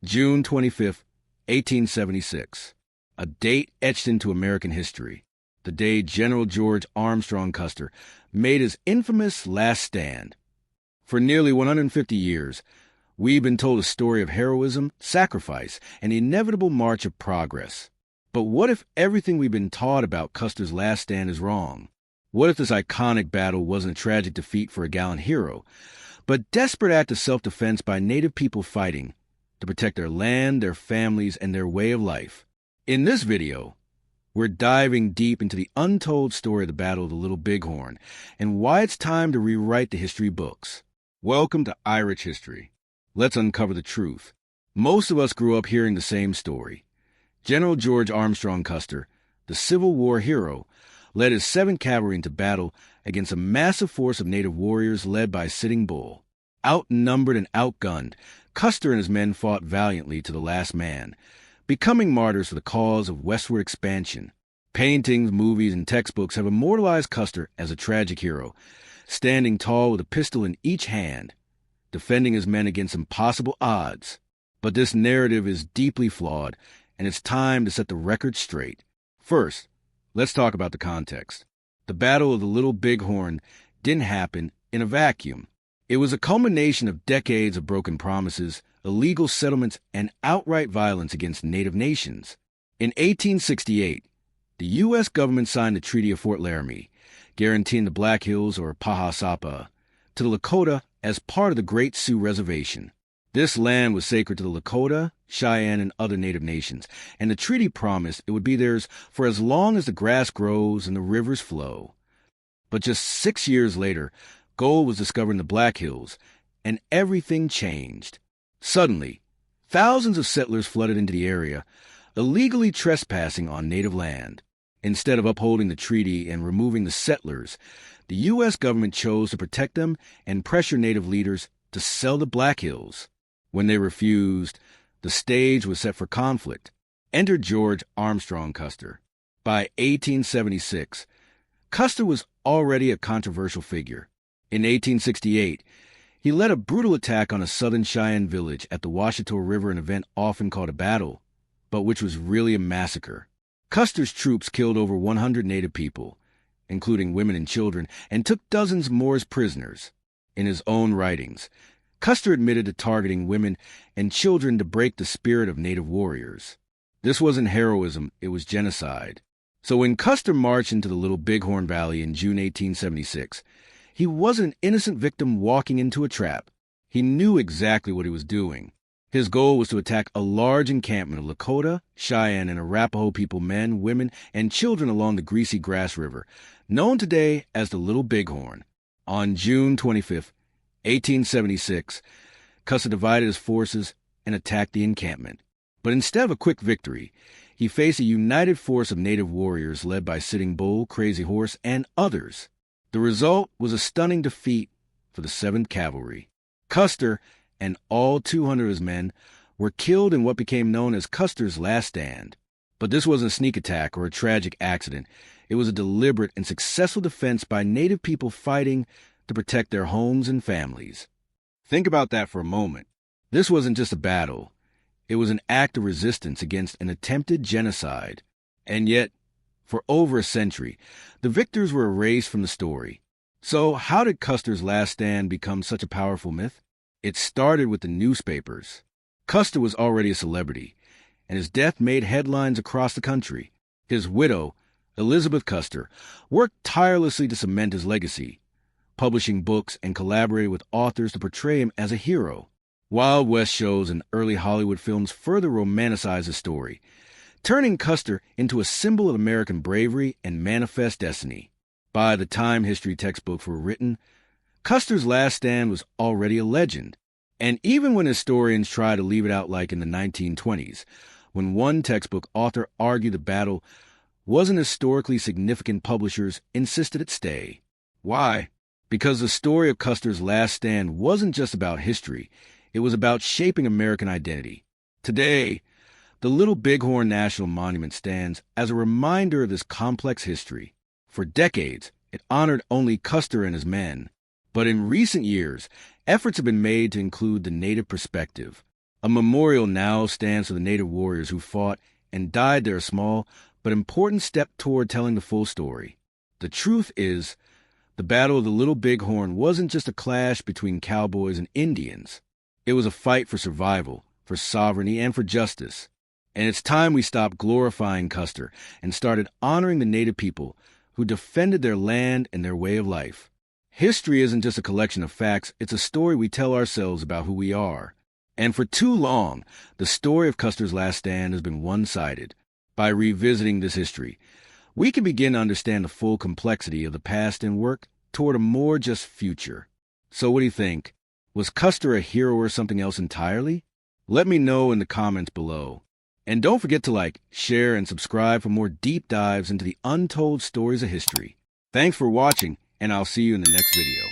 June 25th, 1876. A date etched into American history. The day General George Armstrong Custer made his infamous last stand. For nearly 150 years, we've been told a story of heroism, sacrifice, and the inevitable march of progress. But what if everything we've been taught about Custer's last stand is wrong? What if this iconic battle wasn't a tragic defeat for a gallant hero, but desperate act of self-defense by Native people fighting to protect their land, their families, and their way of life? In this video, we're diving deep into the untold story of the Battle of the Little Bighorn and why it's time to rewrite the history books. Welcome to Irish History. Let's uncover the truth. Most of us grew up hearing the same story. General George Armstrong Custer, the Civil War hero, led his 7th Cavalry into battle against a massive force of native warriors led by Sitting Bull. Outnumbered and outgunned, Custer and his men fought valiantly to the last man, becoming martyrs for the cause of westward expansion. Paintings, movies, and textbooks have immortalized Custer as a tragic hero, standing tall with a pistol in each hand, defending his men against impossible odds. But this narrative is deeply flawed, and it's time to set the record straight. First, let's talk about the context. The Battle of the Little Bighorn didn't happen in a vacuum. It was a culmination of decades of broken promises, illegal settlements, and outright violence against native nations. In 1868, the U.S. government signed the Treaty of Fort Laramie, guaranteeing the Black Hills, or Pahasapa, to the Lakota as part of the Great Sioux Reservation. This land was sacred to the Lakota, Cheyenne, and other native nations, and the treaty promised it would be theirs for as long as the grass grows and the rivers flow. But just 6 years later, gold was discovered in the Black Hills, and everything changed. Suddenly, thousands of settlers flooded into the area, illegally trespassing on native land. Instead of upholding the treaty and removing the settlers, the U.S. government chose to protect them and pressure native leaders to sell the Black Hills. When they refused, the stage was set for conflict. Enter George Armstrong Custer. By 1876, Custer was already a controversial figure. In 1868, he led a brutal attack on a southern Cheyenne village at the Washita River, an event often called a battle, but which was really a massacre. Custer's troops killed over 100 native people, including women and children, and took dozens more as prisoners. In his own writings, Custer admitted to targeting women and children to break the spirit of native warriors. This wasn't heroism, it was genocide. So when Custer marched into the Little Bighorn Valley in June 1876, he wasn't an innocent victim walking into a trap. He knew exactly what he was doing. His goal was to attack a large encampment of Lakota, Cheyenne, and Arapaho people, men, women, and children along the Greasy Grass River, known today as the Little Bighorn. On June 25th, 1876, Custer divided his forces and attacked the encampment. But instead of a quick victory, he faced a united force of native warriors led by Sitting Bull, Crazy Horse, and others. The result was a stunning defeat for the 7th Cavalry. Custer and all 200 of his men were killed in what became known as Custer's last stand. But this wasn't a sneak attack or a tragic accident. It was a deliberate and successful defense by native people fighting to protect their homes and families. Think about that for a moment. This wasn't just a battle. It was an act of resistance against an attempted genocide. And yet, for over a century, the victors were erased from the story. So how did Custer's last stand become such a powerful myth? It started with the newspapers. Custer was already a celebrity, and his death made headlines across the country. His widow, Elizabeth Custer, worked tirelessly to cement his legacy, publishing books and collaborating with authors to portray him as a hero. Wild West shows and early Hollywood films further romanticized the story, turning Custer into a symbol of American bravery and manifest destiny. By the time history textbooks were written, Custer's last stand was already a legend. And even when historians try to leave it out like in the 1920s, when one textbook author argued the battle wasn't historically significant, publishers insisted it stay. Why? Because the story of Custer's last stand wasn't just about history, it was about shaping American identity. Today, the Little Bighorn National Monument stands as a reminder of this complex history. For decades, it honored only Custer and his men. But in recent years, efforts have been made to include the native perspective. A memorial now stands for the native warriors who fought and died their small but important step toward telling the full story. The truth is, the Battle of the Little Bighorn wasn't just a clash between cowboys and Indians. It was a fight for survival, for sovereignty, and for justice. And it's time we stopped glorifying Custer and started honoring the native people who defended their land and their way of life. History isn't just a collection of facts, it's a story we tell ourselves about who we are. And for too long, the story of Custer's last stand has been one-sided. By revisiting this history, we can begin to understand the full complexity of the past and work toward a more just future. So what do you think? Was Custer a hero or something else entirely? Let me know in the comments below. And don't forget to like, share, and subscribe for more deep dives into the untold stories of history. Thanks for watching, and I'll see you in the next video.